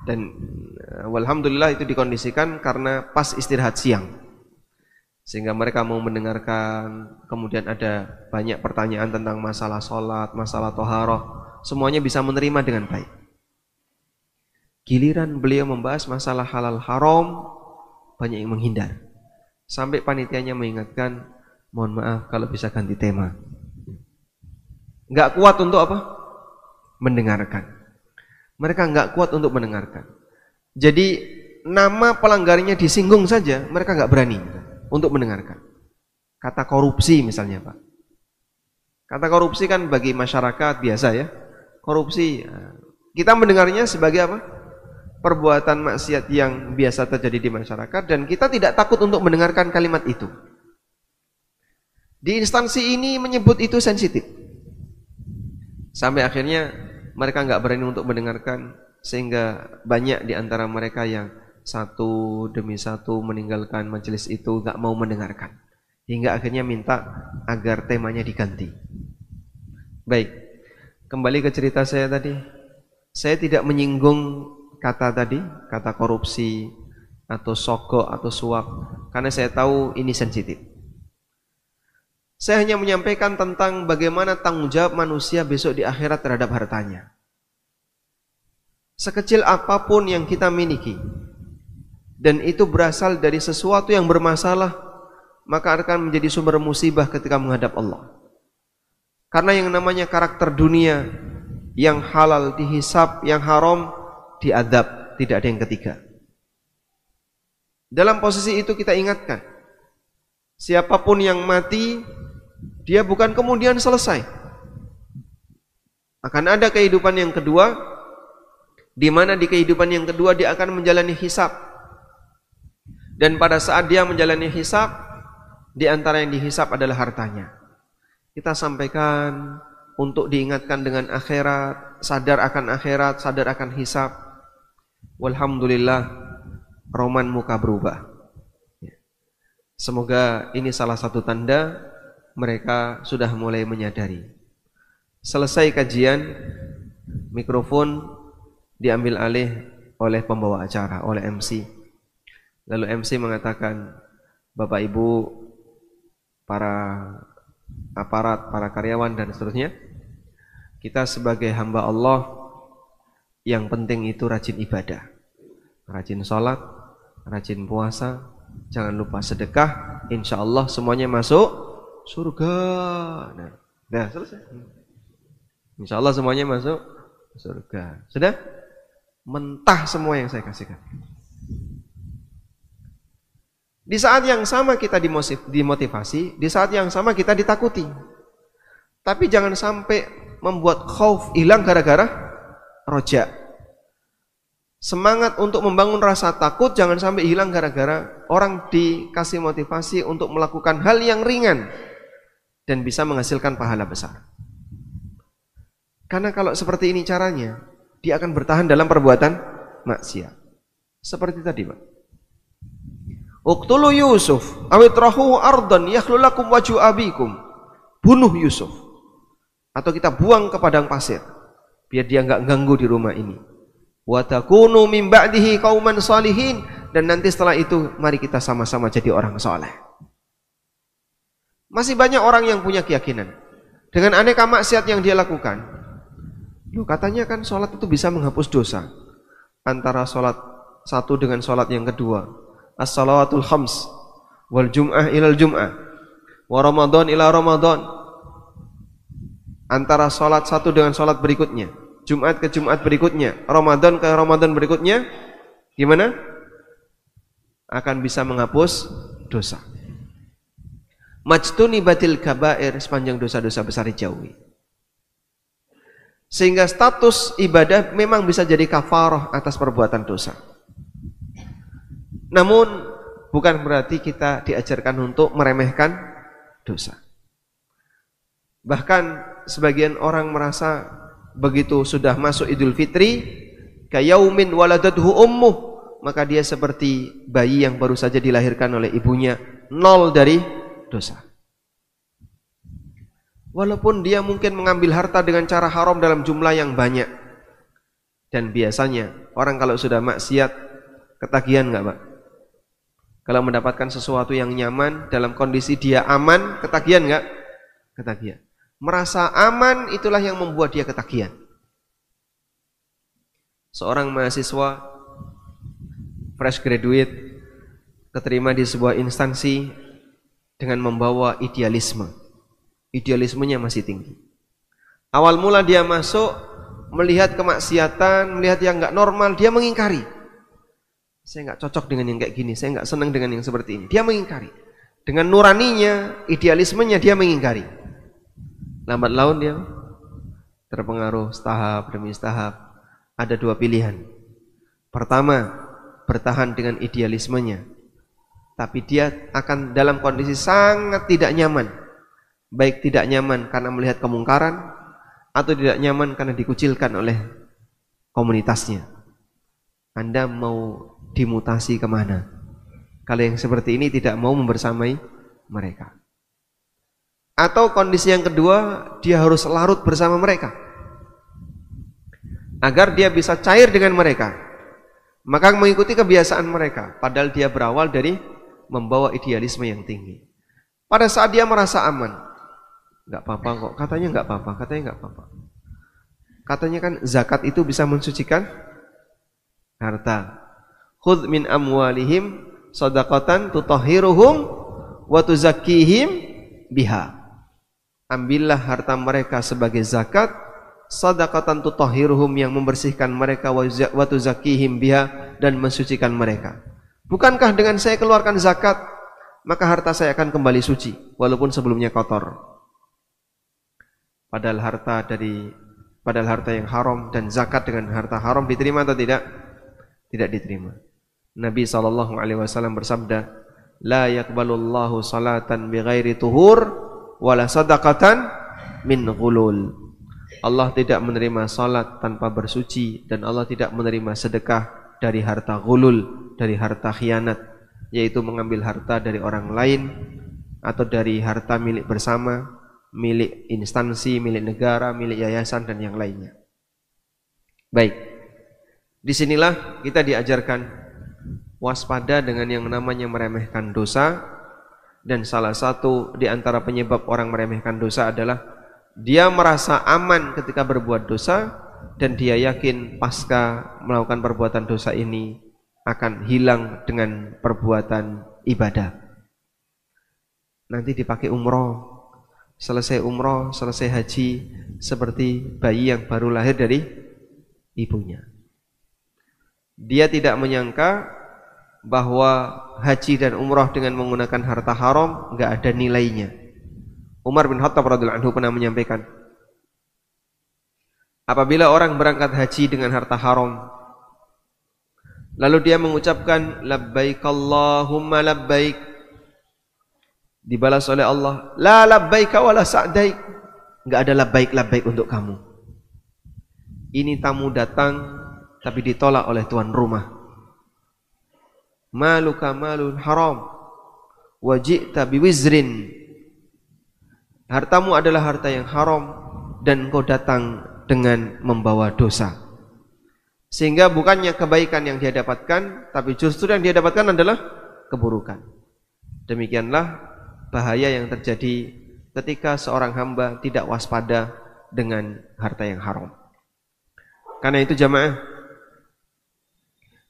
Dan alhamdulillah itu dikondisikan karena pas istirahat siang, sehingga mereka mau mendengarkan. Kemudian ada banyak pertanyaan tentang masalah sholat, masalah toharoh, semuanya bisa menerima dengan baik. Giliran beliau membahas masalah halal haram, banyak yang menghindar. Sampai panitianya mengingatkan, mohon maaf kalau bisa ganti tema. Nggak kuat untuk apa? Mendengarkan. Mereka nggak kuat untuk mendengarkan. Jadi nama pelanggarnya disinggung saja, mereka nggak berani untuk mendengarkan. Kata korupsi misalnya, Pak. Kata korupsi kan bagi masyarakat biasa ya. Korupsi, kita mendengarnya sebagai apa? Perbuatan maksiat yang biasa terjadi di masyarakat, dan kita tidak takut untuk mendengarkan kalimat itu. Di instansi ini menyebut itu sensitif. Sampai akhirnya mereka nggak berani untuk mendengarkan, sehingga banyak di antara mereka yang satu demi satu meninggalkan majelis itu, nggak mau mendengarkan, hingga akhirnya minta agar temanya diganti. Baik, kembali ke cerita saya tadi. Saya tidak menyinggung kata tadi, kata korupsi atau sogok atau suap, karena saya tahu ini sensitif. Saya hanya menyampaikan tentang bagaimana tanggung jawab manusia besok di akhirat terhadap hartanya. Sekecil apapun yang kita miliki, dan itu berasal dari sesuatu yang bermasalah, maka akan menjadi sumber musibah ketika menghadap Allah. Karena yang namanya karakter dunia, yang halal dihisab, yang haram diadab, tidak ada yang ketiga. Dalam posisi itu kita ingatkan, siapapun yang mati, dia bukan kemudian selesai. Akan ada kehidupan yang kedua, di mana di kehidupan yang kedua dia akan menjalani hisab. Dan pada saat dia menjalani hisab, di antara yang dihisab adalah hartanya. Kita sampaikan untuk diingatkan dengan akhirat, sadar akan akhirat, sadar akan hisab. Walhamdulillah, roman muka berubah. Semoga ini salah satu tanda mereka sudah mulai menyadari. Selesai kajian, mikrofon diambil alih oleh pembawa acara, oleh MC. Lalu MC mengatakan, Bapak Ibu, para aparat, para karyawan dan seterusnya, kita sebagai hamba Allah, yang penting itu rajin ibadah, rajin sholat, rajin puasa, jangan lupa sedekah, insya Allah semuanya masuk surga. Nah, selesai. Insya Allah semuanya masuk surga. Sudah? Mentah semua yang saya kasihkan. Di saat yang sama kita dimotivasi, di saat yang sama kita ditakuti. Tapi jangan sampai membuat khauf hilang gara-gara roja. Semangat untuk membangun rasa takut jangan sampai hilang gara-gara orang dikasih motivasi untuk melakukan hal yang ringan dan bisa menghasilkan pahala besar. Karena kalau seperti ini caranya, dia akan bertahan dalam perbuatan maksiat. Seperti tadi, Pak. Uqtulu Yusuf awitrahu ardan yakhlu lakum wajhu abikum. Bunuh Yusuf. Atau kita buang ke padang pasir biar dia enggak ganggu di rumah ini. Wa takunu min ba'dihi qauman salihin, dan nanti setelah itu mari kita sama-sama jadi orang saleh. Masih banyak orang yang punya keyakinan dengan aneka maksiat yang dia lakukan. Loh, katanya kan sholat itu bisa menghapus dosa. Antara sholat satu dengan sholat yang kedua, as-salawatul khams wal jum'ah ilal jum'ah wa ramadan ila ramadan. Antara sholat satu dengan sholat berikutnya, Jumat ke Jumat berikutnya, Ramadan ke Ramadan berikutnya, gimana? Akan bisa menghapus dosa. Majtuni batil kabair, sepanjang dosa-dosa besar dijauhi. Sehingga status ibadah memang bisa jadi kafarah atas perbuatan dosa. Namun bukan berarti kita diajarkan untuk meremehkan dosa. Bahkan sebagian orang merasa begitu sudah masuk Idul Fitri, kayaumin waladathu ummuh, maka dia seperti bayi yang baru saja dilahirkan oleh ibunya, nol dari dosa. Walaupun dia mungkin mengambil harta dengan cara haram dalam jumlah yang banyak. Dan biasanya orang kalau sudah maksiat ketagihan enggak, Pak? Kalau mendapatkan sesuatu yang nyaman dalam kondisi dia aman, ketagihan enggak? Ketagihan. Merasa aman itulah yang membuat dia ketagihan. Seorang mahasiswa fresh graduate keterima di sebuah instansi dengan membawa idealisme. Idealismenya masih tinggi. Awal mula dia masuk, melihat kemaksiatan, melihat yang enggak normal, dia mengingkari. Saya enggak cocok dengan yang kayak gini, saya enggak senang dengan yang seperti ini. Dia mengingkari. Dengan nuraninya, idealismenya dia mengingkari. Lambat laun dia terpengaruh setahap demi setahap. Ada dua pilihan. Pertama, bertahan dengan idealismenya, tapi dia akan dalam kondisi sangat tidak nyaman. Baik tidak nyaman karena melihat kemungkaran, atau tidak nyaman karena dikucilkan oleh komunitasnya. Anda mau dimutasi kemana? Kalau yang seperti ini tidak mau membersamai mereka. Atau kondisi yang kedua, dia harus larut bersama mereka agar dia bisa cair dengan mereka, maka mengikuti kebiasaan mereka, padahal dia berawal dari membawa idealisme yang tinggi. Pada saat dia merasa aman, enggak apa-apa kok, katanya enggak apa-apa, katanya enggak apa-apa. Katanya kan zakat itu bisa mensucikan harta. Khudz min amwalihim shadaqatan tutahhiruhum wa tuzakkihim biha. Ambillah harta mereka sebagai zakat, shadaqatan tutahhiruhum, yang membersihkan mereka, wa tuzakkihim biha, dan mensucikan mereka. Bukankah dengan saya keluarkan zakat, maka harta saya akan kembali suci walaupun sebelumnya kotor. Padahal harta yang haram dan zakat dengan harta haram diterima atau tidak? Tidak diterima. Nabi SAW bersabda, la yaqbalullahu salatan bighairi tuhur wala sadaqatan min ghulul. Allah tidak menerima salat tanpa bersuci, dan Allah tidak menerima sedekah dari harta ghulul, dari harta khianat, yaitu mengambil harta dari orang lain atau dari harta milik bersama, milik instansi, milik negara, milik yayasan, dan yang lainnya. Baik, disinilah kita diajarkan waspada dengan yang namanya meremehkan dosa. Dan salah satu di antara penyebab orang meremehkan dosa adalah dia merasa aman ketika berbuat dosa, dan dia yakin pasca melakukan perbuatan dosa ini akan hilang dengan perbuatan ibadah. Nanti dipakai umroh, selesai umroh, selesai haji, seperti bayi yang baru lahir dari ibunya. Dia tidak menyangka bahwa haji dan umrah dengan menggunakan harta haram enggak ada nilainya. Umar bin Khattab radhiyallahu anhu pernah menyampaikan, apabila orang berangkat haji dengan harta haram, lalu dia mengucapkan labbaik Allahumma labbaik, dibalas oleh Allah, la labbaika wala sa'daik, enggak ada labbaik untuk kamu. Ini tamu datang tapi ditolak oleh tuan rumah. Maluka malun haram waji'ta biwizrin, hartamu adalah harta yang haram dan engkau datang dengan membawa dosa. Sehingga bukannya kebaikan yang dia dapatkan, tapi justru yang dia dapatkan adalah keburukan. Demikianlah bahaya yang terjadi ketika seorang hamba tidak waspada dengan harta yang haram. Karena itu jamaah,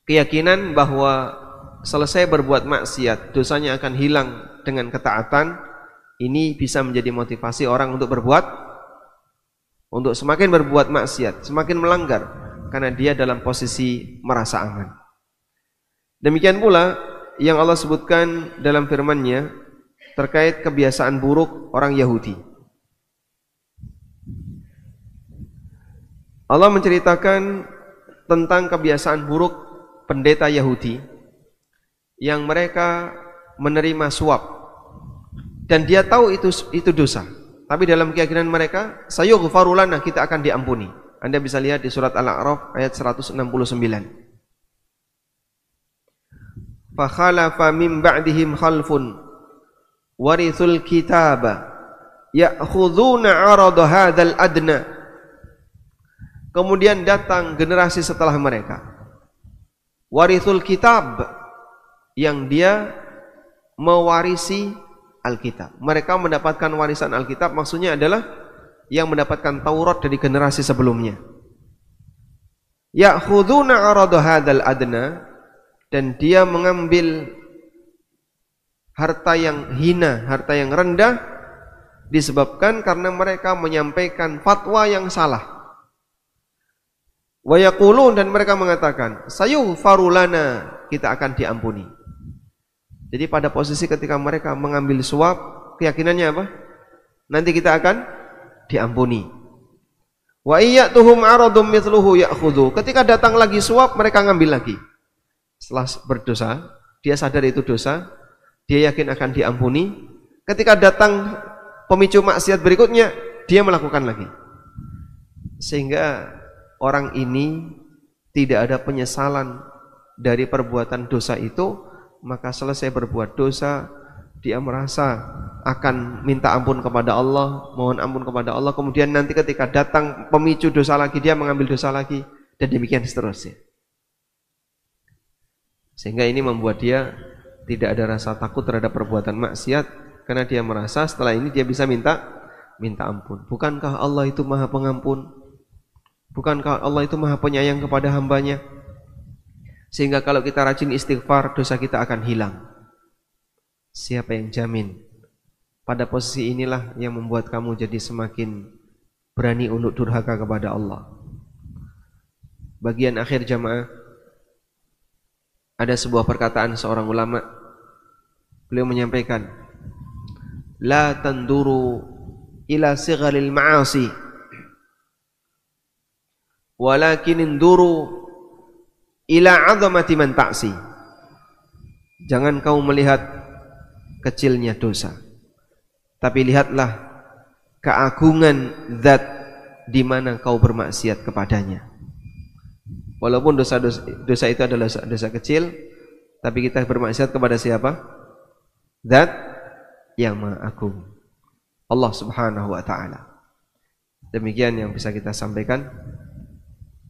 keyakinan bahwa selesai berbuat maksiat, dosanya akan hilang dengan ketaatan, ini bisa menjadi motivasi orang untuk semakin berbuat maksiat, semakin melanggar, karena dia dalam posisi merasa aman. Demikian pula yang Allah sebutkan dalam firman-Nya terkait kebiasaan buruk orang Yahudi. Allah menceritakan tentang kebiasaan buruk pendeta Yahudi yang mereka menerima suap dan dia tahu itu dosa. Tapi dalam keyakinan mereka, sayughfaru lana, kita akan diampuni. Anda bisa lihat di surat Al-A'raf ayat 169. Fa khalafa min ba'dihim khalfun warithul kitaba ya'khudhuna 'arada hadzal adna. Kemudian datang generasi setelah mereka, warithul kitab, yang dia mewarisi Alkitab. Mereka mendapatkan warisan Alkitab, maksudnya adalah yang mendapatkan Taurat dari generasi sebelumnya. Ya'khudhuna 'arada hadzal adna, dan dia mengambil harta yang hina, harta yang rendah, disebabkan karena mereka menyampaikan fatwa yang salah. Wa yaqulun, dan mereka mengatakan, sayughfaru lana, kita akan diampuni. Jadi pada posisi ketika mereka mengambil suap, keyakinannya apa? Nanti kita akan diampuni. Wa iyyatuhum aradum mithluhu ya'khudhu. Ketika datang lagi suap, mereka ngambil lagi. Setelah berdosa, dia sadar itu dosa, dia yakin akan diampuni. Ketika datang pemicu maksiat berikutnya, dia melakukan lagi. Sehingga orang ini tidak ada penyesalan dari perbuatan dosa itu, maka selesai berbuat dosa, dia merasa akan minta ampun kepada Allah, mohon ampun kepada Allah, kemudian nanti ketika datang pemicu dosa lagi, dia mengambil dosa lagi, dan demikian seterusnya. Sehingga ini membuat dia tidak ada rasa takut terhadap perbuatan maksiat, karena dia merasa setelah ini dia bisa minta ampun. Bukankah Allah itu Maha Pengampun? Bukankah Allah itu Maha Penyayang kepada hambanya? Sehingga kalau kita rajin istighfar, dosa kita akan hilang. Siapa yang jamin? Pada posisi inilah yang membuat kamu jadi semakin berani untuk durhaka kepada Allah. Bagian akhir jamaah, ada sebuah perkataan seorang ulama. Beliau menyampaikan, la tanduru ila sigharil ma'asi, walakin induru ila 'azamati man ta'si. Jangan kau melihat kecilnya dosa, tapi lihatlah keagungan zat di mana kau bermaksiat kepadanya. Walaupun dosa itu adalah dosa kecil, tapi kita bermaksiat kepada siapa? Zat yang Maha Agung, Allah Subhanahu wa taala. Demikian yang bisa kita sampaikan.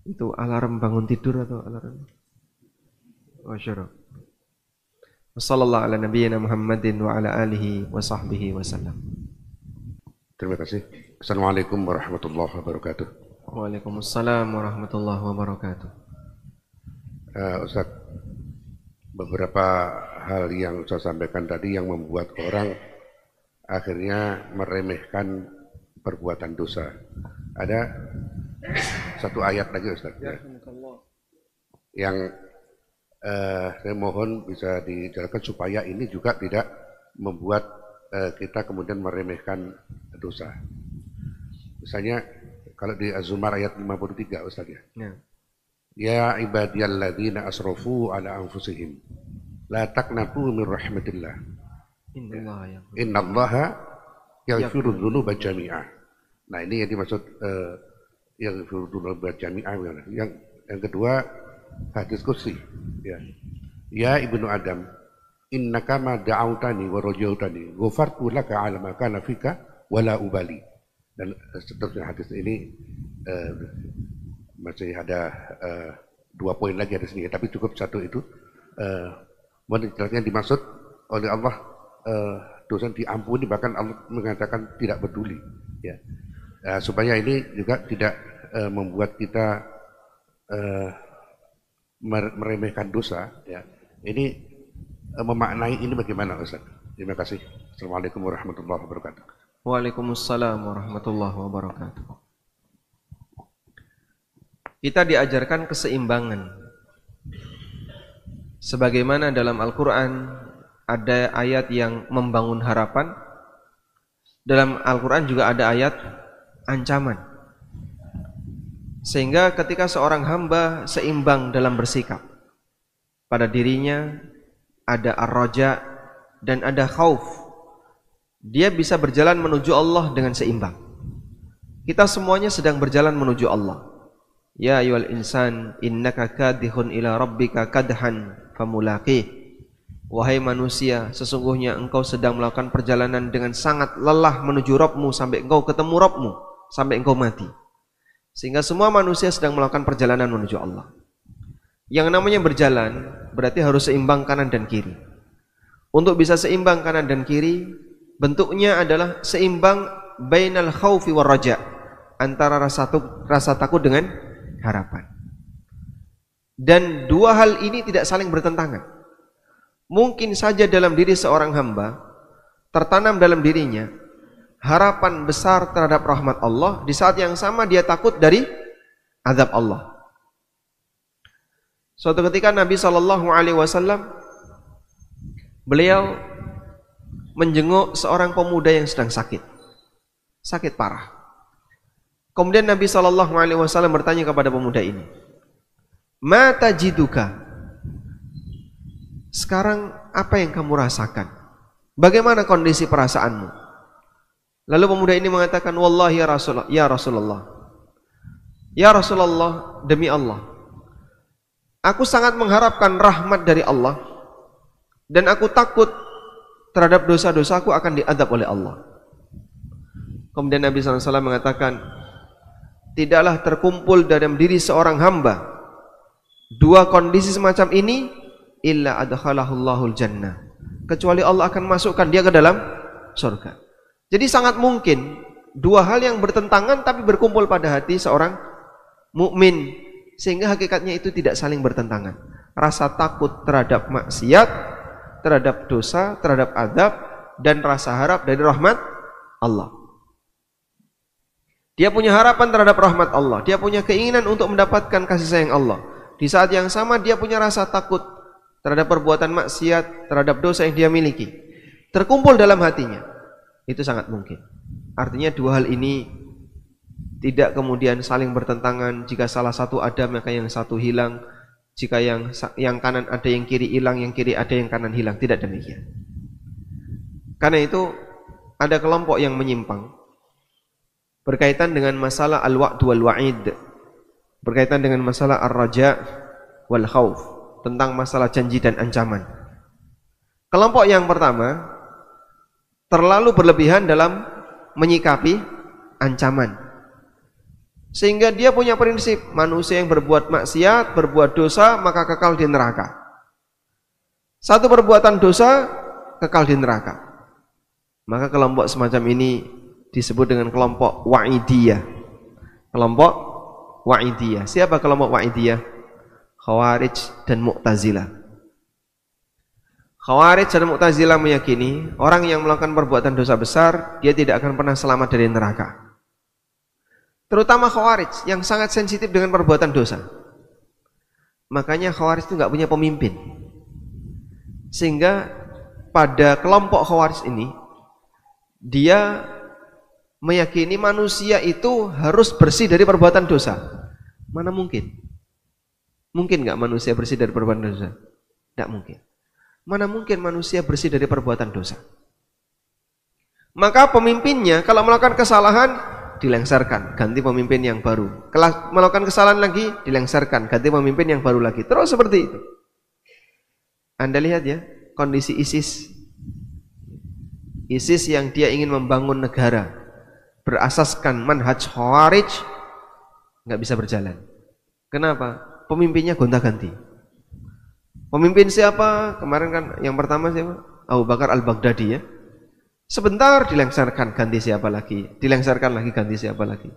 Itu alarm bangun tidur atau alarm? Wasyara. Wassallallahu ala nabiyyina Muhammadin wa ala alihi wa sahbihi wasallam. Terima kasih. Assalamualaikum warahmatullahi wabarakatuh. Waalaikumsalam warahmatullahi wabarakatuh. Ustaz, beberapa hal yang Ustaz sampaikan tadi yang membuat orang akhirnya meremehkan perbuatan dosa. Ada satu ayat lagi Ustaz, ya, yang saya mohon bisa dijelaskan supaya ini juga tidak membuat kita kemudian meremehkan dosa. Misalnya kalau di Az-Zumar ayat 53 Ustaz, ya. Ya ibadiyalladzina asrafu ala anfusihim la taqnatu min rahmatillah. Innallaha yaghfiru dzunuba jami'ah. Nah, ini yang dimaksud yaghfiru dzunuba jami'ah. Yang kedua hadis qudsi, ya. Ya ibnu Adam, innaka ma da'autani wa rajautani ghafartu laka 'ala ma kana fika wala ubali. Dan seterusnya hadis ini masih ada 2 poin lagi ada sini, tapi cukup satu itu. Mohon dijelaskan dimaksud oleh Allah dosa diampuni, bahkan Allah mengatakan tidak peduli, ya. Supaya ini juga tidak membuat kita meremehkan dosa, ya. Ini memaknai ini bagaimana Ustaz? Terima kasih. Assalamualaikum warahmatullahi wabarakatuh. Waalaikumsalam warahmatullahi wabarakatuh. Kita diajarkan keseimbangan. Sebagaimana dalam Al-Quran ada ayat yang membangun harapan, dalam Al-Quran juga ada ayat ancaman. Sehingga ketika seorang hamba seimbang dalam bersikap, pada dirinya ada ar-raja dan ada khauf, dia bisa berjalan menuju Allah dengan seimbang. Kita semuanya sedang berjalan menuju Allah. Ya ayyuhal insan innaka kadihun ila rabbika kadhan famulaqih. Wahai manusia, sesungguhnya engkau sedang melakukan perjalanan dengan sangat lelah menuju Rabbmu sampai engkau ketemu Rabbmu, sampai engkau mati. Sehingga semua manusia sedang melakukan perjalanan menuju Allah. Yang namanya berjalan berarti harus seimbang kanan dan kiri. Untuk bisa seimbang kanan dan kiri, bentuknya adalah seimbang bainal khaufi war raja, antara rasa takut dengan harapan. Dan dua hal ini tidak saling bertentangan. Mungkin saja dalam diri seorang hamba tertanam dalam dirinya harapan besar terhadap rahmat Allah, di saat yang sama dia takut dari azab Allah. Suatu ketika Nabi SAW beliau menjenguk seorang pemuda yang sedang sakit parah. Kemudian Nabi SAW bertanya kepada pemuda ini, "Ma tajiduka?" Sekarang apa yang kamu rasakan? Bagaimana kondisi perasaanmu? Lalu pemuda ini mengatakan, "Wallahi ya Rasulullah. Ya Rasulullah, demi Allah, aku sangat mengharapkan rahmat dari Allah dan aku takut terhadap dosa-dosaku akan diadab oleh Allah." Kemudian Nabi SAW mengatakan, tidaklah terkumpul dalam diri seorang hamba dua kondisi semacam ini illa adkhalahul jannah, kecuali Allah akan masukkan dia ke dalam surga. Jadi sangat mungkin dua hal yang bertentangan tapi berkumpul pada hati seorang mukmin, sehingga hakikatnya itu tidak saling bertentangan. Rasa takut terhadap maksiat, terhadap dosa, terhadap azab, dan rasa harap dari rahmat Allah. Dia punya harapan terhadap rahmat Allah, dia punya keinginan untuk mendapatkan kasih sayang Allah. Di saat yang sama dia punya rasa takut terhadap perbuatan maksiat, terhadap dosa yang dia miliki, terkumpul dalam hatinya. Itu sangat mungkin. Artinya dua hal ini tidak kemudian saling bertentangan. Jika salah satu ada maka yang satu hilang. Jika yang kanan ada yang kiri hilang, yang kiri ada yang kanan hilang. Tidak demikian. Karena itu ada kelompok yang menyimpang berkaitan dengan masalah al-wa'd wal wa'id, berkaitan dengan masalah ar-raja wal khauf, tentang masalah janji dan ancaman. Kelompok yang pertama terlalu berlebihan dalam menyikapi ancaman, sehingga dia punya prinsip manusia yang berbuat maksiat, berbuat dosa maka kekal di neraka. Satu perbuatan dosa kekal di neraka. Maka kelompok semacam ini disebut dengan kelompok wa'idiyah. Kelompok wa'idiyah. Siapa kelompok wa'idiyah? Khawarij dan Mu'tazilah. Khawarij dan Mu'tazilah meyakini orang yang melakukan perbuatan dosa besar dia tidak akan pernah selamat dari neraka. Terutama Khawarij yang sangat sensitif dengan perbuatan dosa. Makanya Khawarij itu nggak punya pemimpin. Sehingga pada kelompok Khawarij ini dia meyakini manusia itu harus bersih dari perbuatan dosa. Mana mungkin? Mungkin nggak manusia bersih dari perbuatan dosa? Tidak mungkin. Mana mungkin manusia bersih dari perbuatan dosa? Maka pemimpinnya kalau melakukan kesalahan dilengsarkan, ganti pemimpin yang baru. Kalau melakukan kesalahan lagi dilengsarkan, ganti pemimpin yang baru lagi. Terus seperti itu. Anda lihat ya kondisi ISIS. ISIS yang dia ingin membangun negara berasaskan manhaj Khawarij nggak bisa berjalan. Kenapa? Pemimpinnya gonta-ganti. Pemimpin siapa? Kemarin kan yang pertama siapa? Abu Bakar al-Baghdadi ya. Sebentar dilengsarkan, ganti siapa lagi? Dilengsarkan lagi, ganti siapa lagi?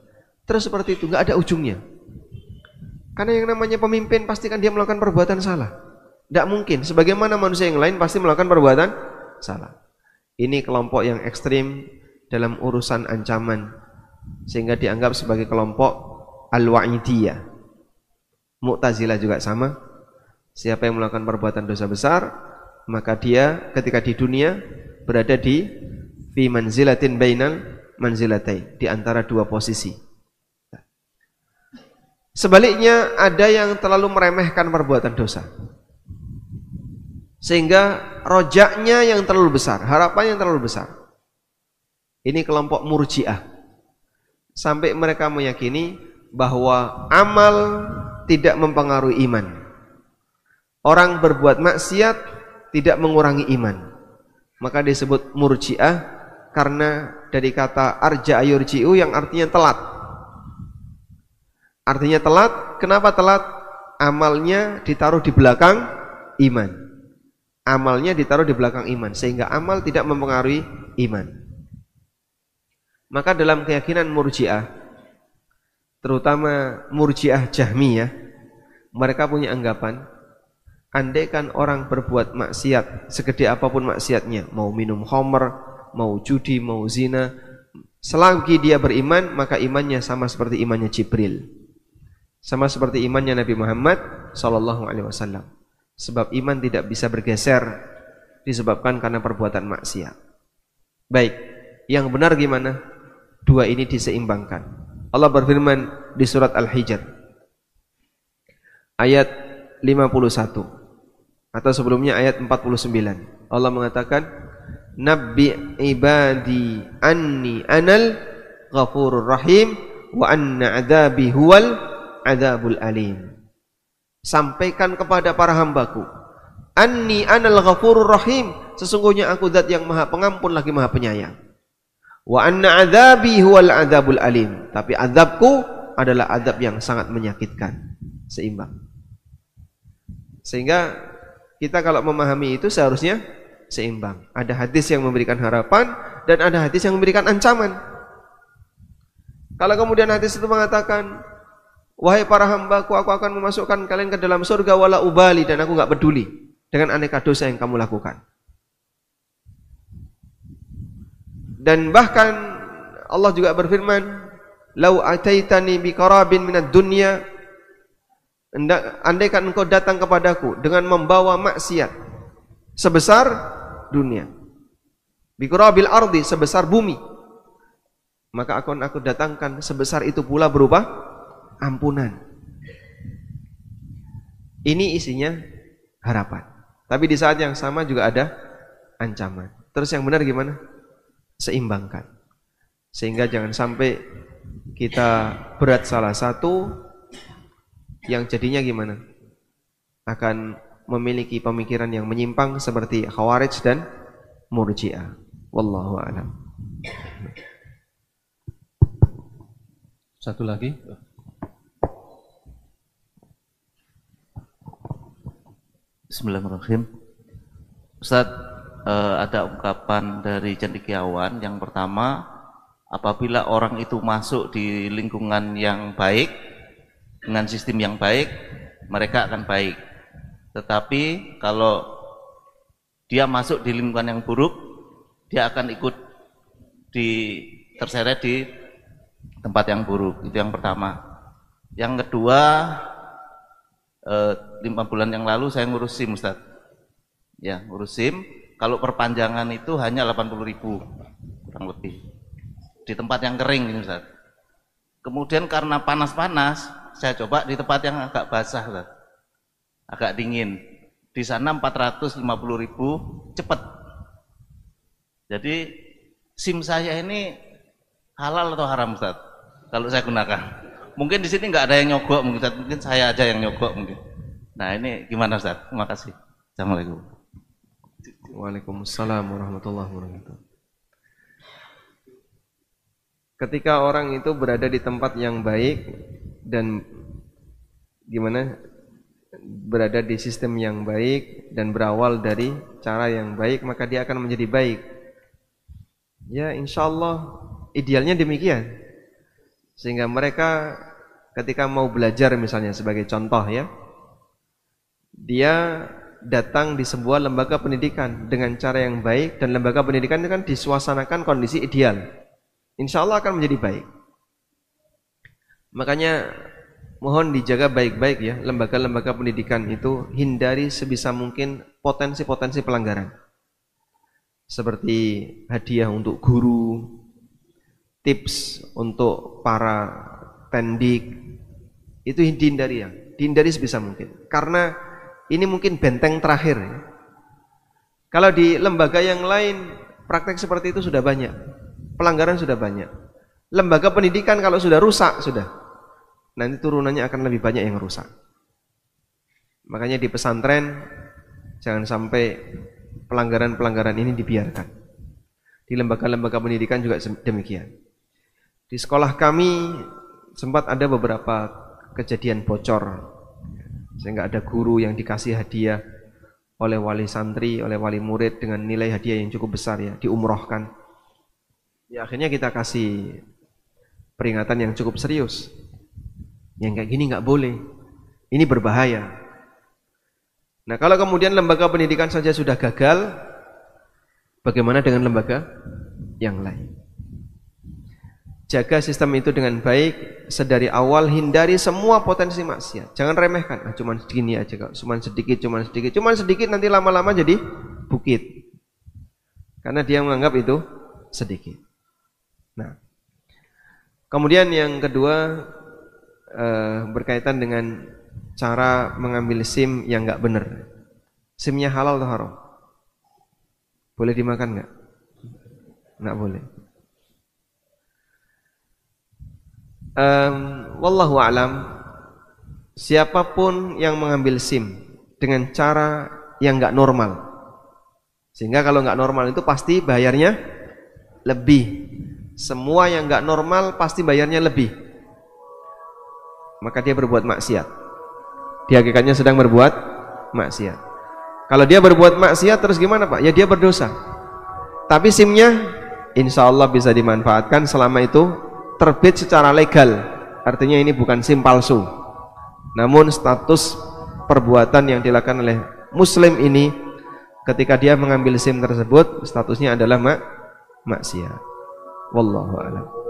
Terus seperti itu, nggak ada ujungnya. Karena yang namanya pemimpin pasti kan dia melakukan perbuatan salah. Tidak mungkin. Sebagaimana manusia yang lain pasti melakukan perbuatan salah. Ini kelompok yang ekstrim dalam urusan ancaman, sehingga dianggap sebagai kelompok al-wa'idiyah. Mu'tazilah juga sama. Siapa yang melakukan perbuatan dosa besar, maka dia ketika di dunia berada di fi manzilatin bainal manzilatain, di antara dua posisi. Sebaliknya ada yang terlalu meremehkan perbuatan dosa, sehingga rojaknya yang terlalu besar, harapannya yang terlalu besar. Ini kelompok Murji'ah. Sampai mereka meyakini bahwa amal tidak mempengaruhi iman. Orang berbuat maksiat tidak mengurangi iman. Maka disebut Murji'ah karena dari kata arja'a yurji'u yang artinya telat. Artinya telat, kenapa telat? Amalnya ditaruh di belakang iman. Amalnya ditaruh di belakang iman sehingga amal tidak mempengaruhi iman. Maka dalam keyakinan Murji'ah, terutama Murji'ah Jahmiyah, mereka punya anggapan, andaikan orang berbuat maksiat segede apapun maksiatnya, mau minum khamr, mau judi, mau zina, selagi dia beriman, maka imannya sama seperti imannya Jibril. Sama seperti imannya Nabi Muhammad SAW. Sebab iman tidak bisa bergeser disebabkan karena perbuatan maksiat. Baik, yang benar gimana? Dua ini diseimbangkan. Allah berfirman di surat Al-Hijr ayat 51 atau sebelumnya ayat 49. Allah mengatakan, Nabbi ibadi anni anal ghafurur rahim wa anna adzabi huwal adzabul alim. Sampaikan kepada para hambaku, anni anal ghafurur rahim, sesungguhnya aku zat yang maha pengampun lagi maha penyayang. Wa anna adzabi huwal adzabul alim, tapi azabku adalah azab yang sangat menyakitkan. Seimbang. Sehingga kita kalau memahami itu seharusnya seimbang. Ada hadis yang memberikan harapan dan ada hadis yang memberikan ancaman. Kalau kemudian hadis itu mengatakan, wahai para hambaku, aku akan memasukkan kalian ke dalam surga wala ubali, dan aku enggak peduli dengan aneka dosa yang kamu lakukan. Dan bahkan Allah juga berfirman, lau ataitani biqarabin minad dunya, andaikan engkau datang kepadaku dengan membawa maksiat sebesar dunia, biqarabil ardi, sebesar bumi, maka akan aku datangkan sebesar itu pula berupa ampunan. Ini isinya harapan. Tapi di saat yang sama juga ada ancaman. Terus yang benar gimana? Seimbangkan. Sehingga jangan sampai kita berat salah satu, yang jadinya gimana? Akan memiliki pemikiran yang menyimpang seperti Khawarij dan Murji'ah. Wallahu a'lam. Satu lagi. Bismillahirrahmanirrahim. Ustaz, ada ungkapan dari cendekiawan yang pertama, apabila orang itu masuk di lingkungan yang baik, dengan sistem yang baik, mereka akan baik. Tetapi kalau dia masuk di lingkungan yang buruk, dia akan ikut terseret di tempat yang buruk. Itu yang pertama. Yang kedua, 5 bulan yang lalu saya ngurus SIM, Ustaz. Ya, ngurus SIM. Kalau perpanjangan itu hanya 80.000 kurang lebih. Di tempat yang kering ini, Ustaz. Kemudian karena panas-panas, saya coba di tempat yang agak basah, Ustaz. Agak dingin. Di sana 450.000 cepat. Jadi SIM saya ini halal atau haram, Ustaz? Kalau saya gunakan. Mungkin di sini nggak ada yang nyogok, mungkin saya aja yang nyogok mungkin. Nah, ini gimana, Ustaz? Terima kasih. Assalamualaikum. Waalaikumsalam warahmatullahi wabarakatuh. Ketika orang itu berada di tempat yang baik dan gimana? Berada di sistem yang baik dan berawal dari cara yang baik, maka dia akan menjadi baik. Ya, insya Allah idealnya demikian. Sehingga mereka ketika mau belajar misalnya sebagai contoh ya, dia datang di sebuah lembaga pendidikan dengan cara yang baik, dan lembaga pendidikan itu kan disuasanakan kondisi ideal, insya Allah akan menjadi baik. Makanya mohon dijaga baik-baik ya lembaga-lembaga pendidikan itu, hindari sebisa mungkin potensi-potensi pelanggaran seperti hadiah untuk guru, tips untuk para tendik, itu dihindari sebisa mungkin, karena ini mungkin benteng terakhir ya. Kalau di lembaga yang lain praktek seperti itu sudah banyak, pelanggaran sudah banyak. Lembaga pendidikan kalau sudah rusak, sudah. Nanti turunannya akan lebih banyak yang rusak. Makanya di pesantren, jangan sampai pelanggaran-pelanggaran ini dibiarkan. Di lembaga-lembaga pendidikan juga demikian. Di sekolah kami sempat ada beberapa kejadian bocor, sehingga ada guru yang dikasih hadiah oleh wali santri, oleh wali murid dengan nilai hadiah yang cukup besar ya, diumrohkan. Ya akhirnya kita kasih peringatan yang cukup serius. Yang kayak gini nggak boleh. Ini berbahaya. Nah, kalau kemudian lembaga pendidikan saja sudah gagal, bagaimana dengan lembaga yang lain? Jaga sistem itu dengan baik, sedari awal hindari semua potensi maksiat. Jangan remehkan, cuman segini aja kok, cuman sedikit nanti lama-lama jadi bukit. Karena dia menganggap itu sedikit. Nah, kemudian yang kedua berkaitan dengan cara mengambil SIM yang nggak benar. SIM-nya halal atau haram? Boleh dimakan nggak? Nggak boleh. Wallahu a'lam. Siapapun yang mengambil SIM dengan cara yang nggak normal, sehingga kalau nggak normal itu pasti bayarnya lebih. Semua yang nggak normal pasti bayarnya lebih. Maka dia berbuat maksiat. Dia hakikatnya sedang berbuat maksiat. Kalau dia berbuat maksiat terus gimana Pak? Ya dia berdosa. Tapi SIM-nya insya Allah bisa dimanfaatkan selama itu terbit secara legal. Artinya ini bukan SIM palsu. Namun status perbuatan yang dilakukan oleh muslim ini ketika dia mengambil SIM tersebut statusnya adalah maksiat. Wallahu a'lam.